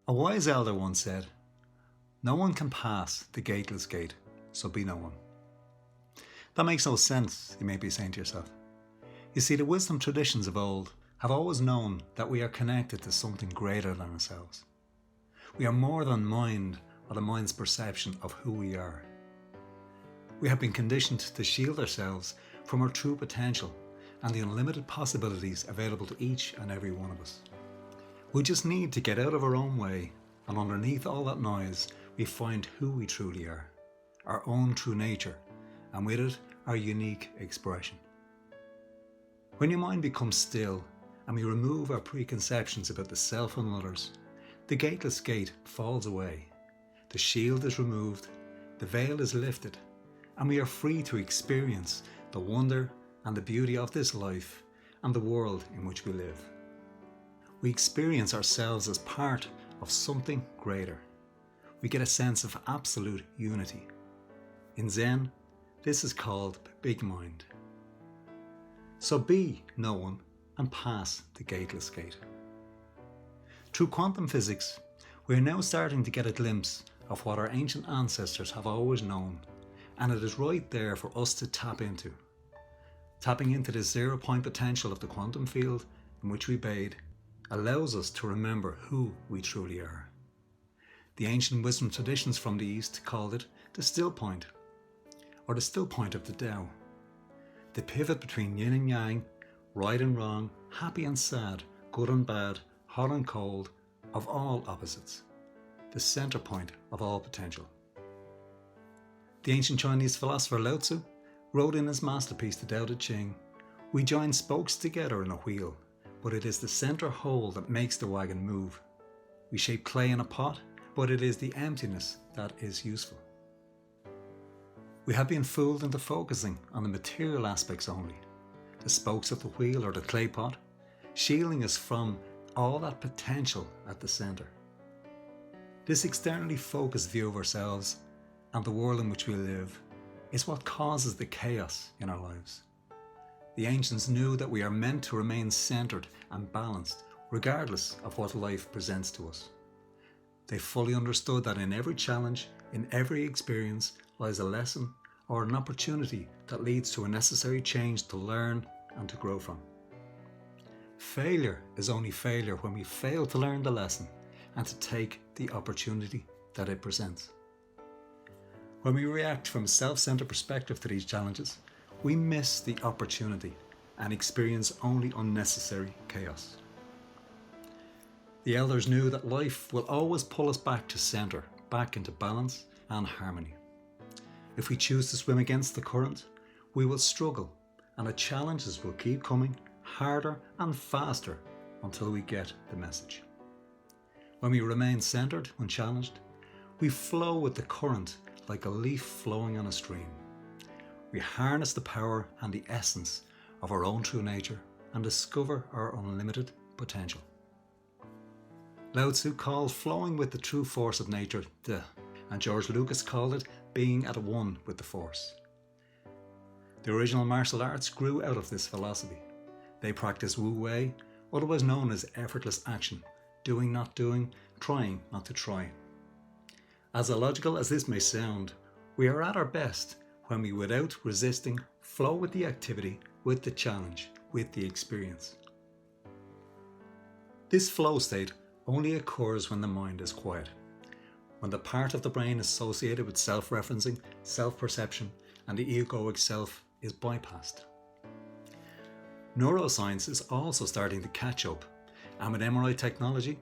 A wise elder once said, "No one can pass the gateless gate, so be no one." That makes no sense, you may be saying to yourself. You see, the wisdom traditions of old have always known that we are connected to something greater than ourselves. We are more than mind or the mind's perception of who we are. We have been conditioned to shield ourselves from our true potential and the unlimited possibilities available to each and every one of us. We just need to get out of our own way, and underneath all that noise, we find who we truly are, our own true nature, and with it, our unique expression. When your mind becomes still and we remove our preconceptions about the self and others, the gateless gate falls away, the shield is removed, the veil is lifted, and we are free to experience the wonder and the beauty of this life and the world in which we live. We experience ourselves as part of something greater. We get a sense of absolute unity. In Zen, this is called Big Mind. So be no one and pass the gateless gate. Through quantum physics, we are now starting to get a glimpse of what our ancient ancestors have always known, and it is right there for us to tap into. Tapping into the zero-point potential of the quantum field in which we bathe allows us to remember who we truly are. The ancient wisdom traditions from the East called it the still point, or the still point of the Tao. The pivot between yin and yang, right and wrong, happy and sad, good and bad, hot and cold, of all opposites. The center point of all potential. The ancient Chinese philosopher Lao Tzu wrote in his masterpiece, the Tao Te Ching, "We join spokes together in a wheel, but it is the center hole that makes the wagon move. We shape clay in a pot, but it is the emptiness that is useful." We have been fooled into focusing on the material aspects only, the spokes of the wheel or the clay pot, shielding us from all that potential at the center. This externally focused view of ourselves and the world in which we live is what causes the chaos in our lives. The ancients knew that we are meant to remain centered and balanced regardless of what life presents to us. They fully understood that in every challenge, in every experience, lies a lesson or an opportunity that leads to a necessary change to learn and to grow from. Failure is only failure when we fail to learn the lesson and to take the opportunity that it presents. When we react from a self-centered perspective to these challenges, we miss the opportunity and experience only unnecessary chaos. The elders knew that life will always pull us back to center, back into balance and harmony. If we choose to swim against the current, we will struggle, and the challenges will keep coming harder and faster until we get the message. When we remain centered when challenged, we flow with the current like a leaf flowing on a stream. We harness the power and the essence of our own true nature and discover our unlimited potential. Lao Tzu called flowing with the true force of nature the, and George Lucas called it being at one with the force. The original martial arts grew out of this philosophy. They practiced Wu Wei, otherwise known as effortless action, doing not doing, trying not to try. As illogical as this may sound, we are at our best when we, without resisting, flow with the activity, with the challenge, with the experience. This flow state only occurs when the mind is quiet, when the part of the brain associated with self-referencing, self-perception, and the egoic self is bypassed. Neuroscience is also starting to catch up, and with MRI technology,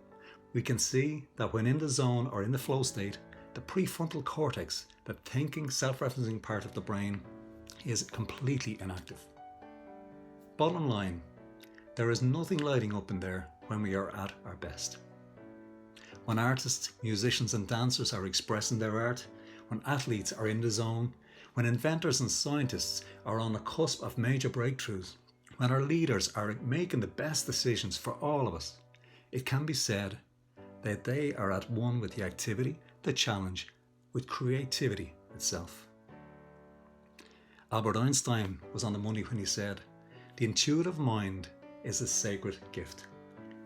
we can see that when in the zone or in the flow state, the prefrontal cortex, the thinking, self-referencing part of the brain, is completely inactive. Bottom line, there is nothing lighting up in there when we are at our best. When artists, musicians and dancers are expressing their art, when athletes are in the zone, when inventors and scientists are on the cusp of major breakthroughs, when our leaders are making the best decisions for all of us, it can be said that they are at one with the activity, the challenge, with creativity itself. Albert Einstein was on the money when he said, "The intuitive mind is a sacred gift,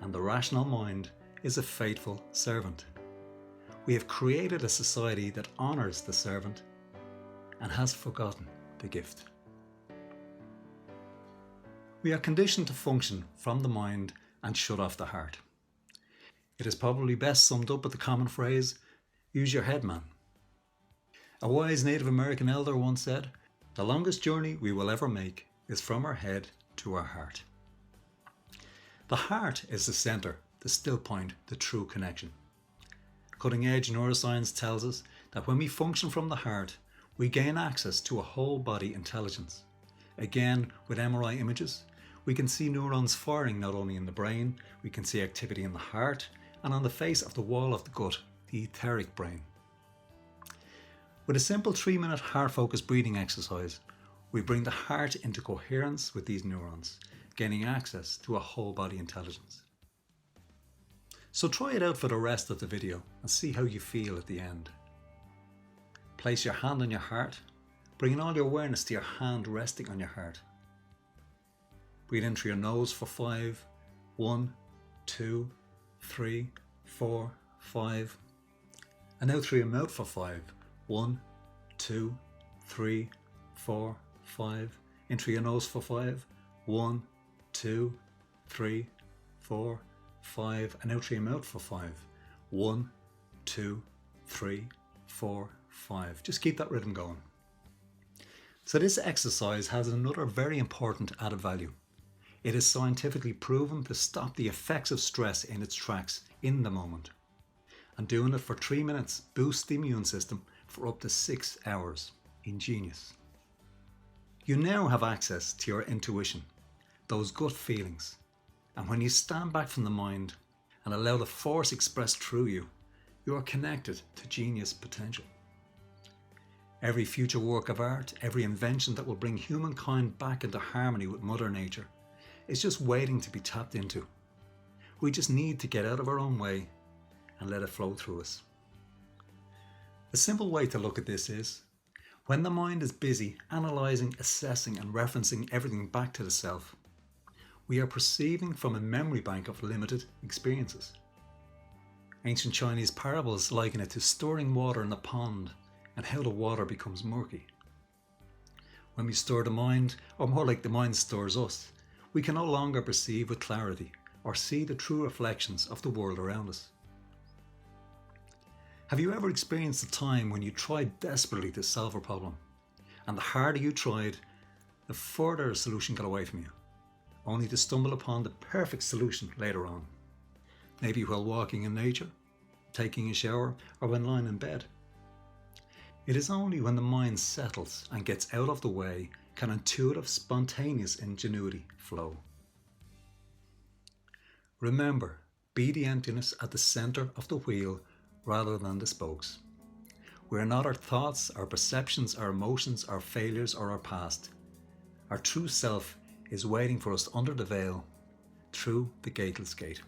and the rational mind is a faithful servant. We have created a society that honours the servant and has forgotten the gift. We are conditioned to function from the mind and shut off the heart. It is probably best summed up with the common phrase, use your head, man. A wise Native American elder once said, the longest journey we will ever make is from our head to our heart. The heart is the centre, the still point, the true connection. Cutting-edge neuroscience tells us that when we function from the heart, we gain access to a whole body intelligence. Again, with MRI images, we can see neurons firing not only in the brain, we can see activity in the heart and on the face of the wall of the gut, the etheric brain. With a simple 3-minute heart-focused breathing exercise, we bring the heart into coherence with these neurons, gaining access to a whole body intelligence. So try it out for the rest of the video and see how you feel at the end. Place your hand on your heart, bringing all your awareness to your hand resting on your heart. Breathe in through your nose for 5, 1, 2, 3, 4, 5. And out through your mouth for 5, 1, 2, 3, 4, 5. In through your nose for 5, 1, 2, 3, 4, 5. And out through your mouth for 5, 1, 2, 3, 4, 5. Just keep that rhythm going. So this exercise has another very important added value. It is scientifically proven to stop the effects of stress in its tracks in the moment. And doing it for 3 minutes boosts the immune system for up to 6 hours. Ingenious. You now have access to your intuition, those gut feelings. And when you stand back from the mind and allow the force expressed through you, you are connected to genius potential. Every future work of art, every invention that will bring humankind back into harmony with Mother Nature is just waiting to be tapped into. We just need to get out of our own way and let it flow through us. A simple way to look at this is, when the mind is busy analysing, assessing and referencing everything back to the self, we are perceiving from a memory bank of limited experiences. Ancient Chinese parables liken it to storing water in a pond and how the water becomes murky. When we store the mind, or more like the mind stores us, we can no longer perceive with clarity or see the true reflections of the world around us. Have you ever experienced a time when you tried desperately to solve a problem, and the harder you tried, the further a solution got away from you, only to stumble upon the perfect solution later on? Maybe while walking in nature, taking a shower, or when lying in bed. It is only when the mind settles and gets out of the way can intuitive, spontaneous ingenuity flow. Remember, be the emptiness at the centre of the wheel rather than the spokes. We are not our thoughts, our perceptions, our emotions, our failures, or our past. Our true self is waiting for us under the veil, through the gateless gate.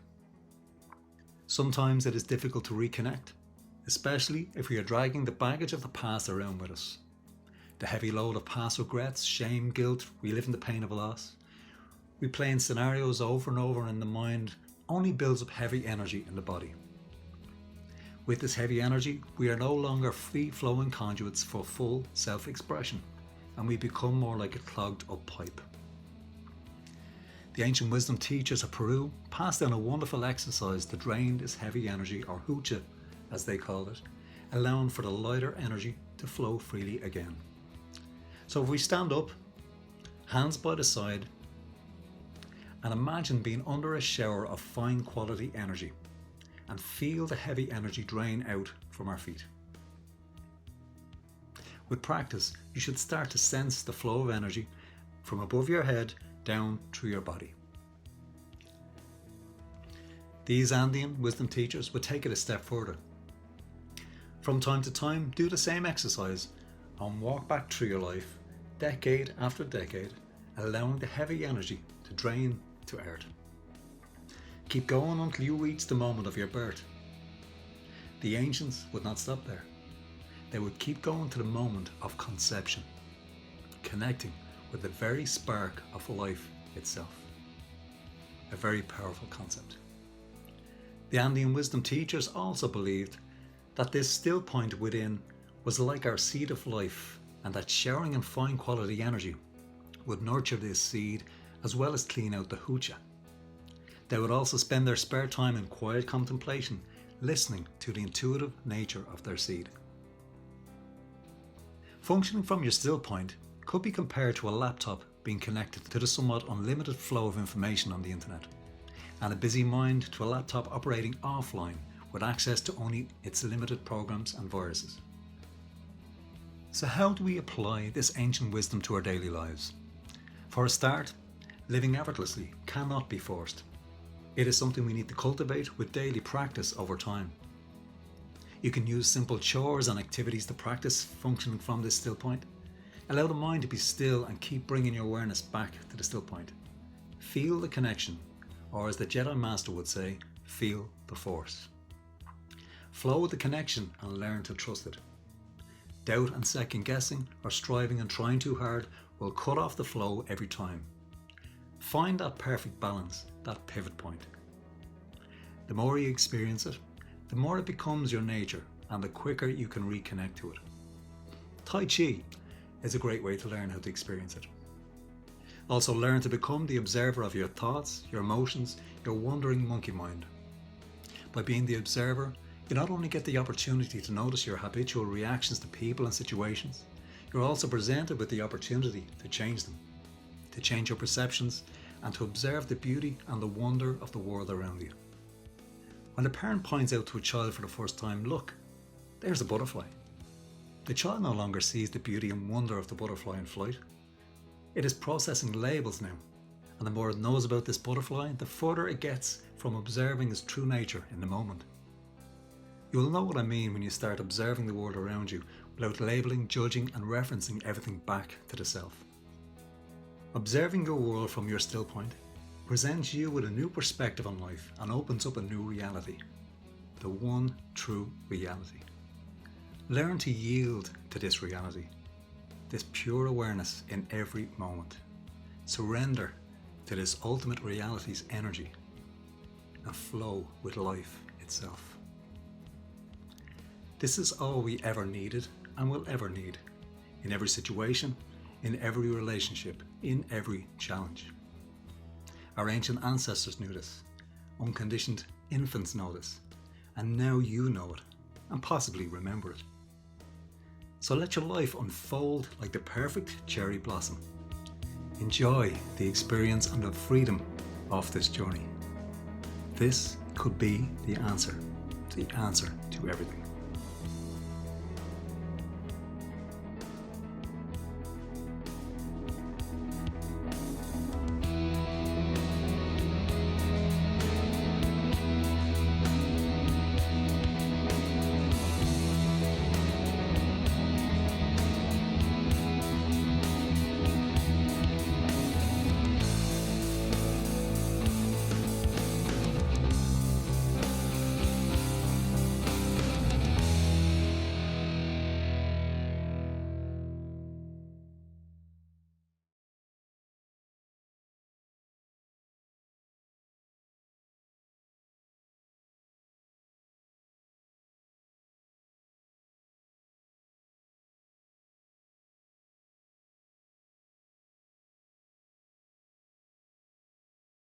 Sometimes it is difficult to reconnect, especially if we are dragging the baggage of the past around with us. The heavy load of past regrets, shame, guilt, reliving the pain of a loss. Replaying scenarios over and over in the mind only builds up heavy energy in the body. With this heavy energy, we are no longer free-flowing conduits for full self-expression, and we become more like a clogged up pipe. The ancient wisdom teachers of Peru passed down a wonderful exercise to drain this heavy energy, or hucha as they called it, allowing for the lighter energy to flow freely again. So if we stand up, hands by the side, and imagine being under a shower of fine quality energy, and feel the heavy energy drain out from our feet. With practice, you should start to sense the flow of energy from above your head down through your body. These Andean wisdom teachers would take it a step further. From time to time, do the same exercise and walk back through your life, decade after decade, allowing the heavy energy to drain to earth. Keep going until you reach the moment of your birth. The ancients would not stop there. They would keep going to the moment of conception, connecting with the very spark of life itself. A very powerful concept. The Andean wisdom teachers also believed that this still point within was like our seed of life, and that showering in fine quality energy would nurture this seed as well as clean out the hoocha. They would also spend their spare time in quiet contemplation, listening to the intuitive nature of their seed. Functioning from your still point could be compared to a laptop being connected to the somewhat unlimited flow of information on the internet, and a busy mind to a laptop operating offline with access to only its limited programs and viruses. So how do we apply this ancient wisdom to our daily lives? For a start, living effortlessly cannot be forced. It is something we need to cultivate with daily practice over time. You can use simple chores and activities to practice functioning from this still point. Allow the mind to be still and keep bringing your awareness back to the still point. Feel the connection, or as the Jedi Master would say, feel the force. Flow with the connection and learn to trust it. Doubt and second guessing or striving and trying too hard will cut off the flow every time. Find that perfect balance, that pivot point. The more you experience it, the more it becomes your nature and the quicker you can reconnect to it. Tai Chi is a great way to learn how to experience it. Also learn to become the observer of your thoughts, your emotions, your wandering monkey mind. By being the observer, you not only get the opportunity to notice your habitual reactions to people and situations, you're also presented with the opportunity to change them, to change your perceptions, and to observe the beauty and the wonder of the world around you. When a parent points out to a child for the first time, look, there's a butterfly. The child no longer sees the beauty and wonder of the butterfly in flight. It is processing labels now, and the more it knows about this butterfly, the further it gets from observing its true nature in the moment. You will know what I mean when you start observing the world around you without labeling, judging, and referencing everything back to the self. Observing your world from your still point presents you with a new perspective on life and opens up a new reality, the one true reality. Learn to yield to this reality, this pure awareness in every moment. Surrender to this ultimate reality's energy and flow with life itself. This is all we ever needed and will ever need, in every situation, in every relationship, in every challenge. Our ancient ancestors knew this, unconditioned infants know this, and now you know it, and possibly remember it. So let your life unfold like the perfect cherry blossom. Enjoy the experience and the freedom of this journey. This could be the answer to everything.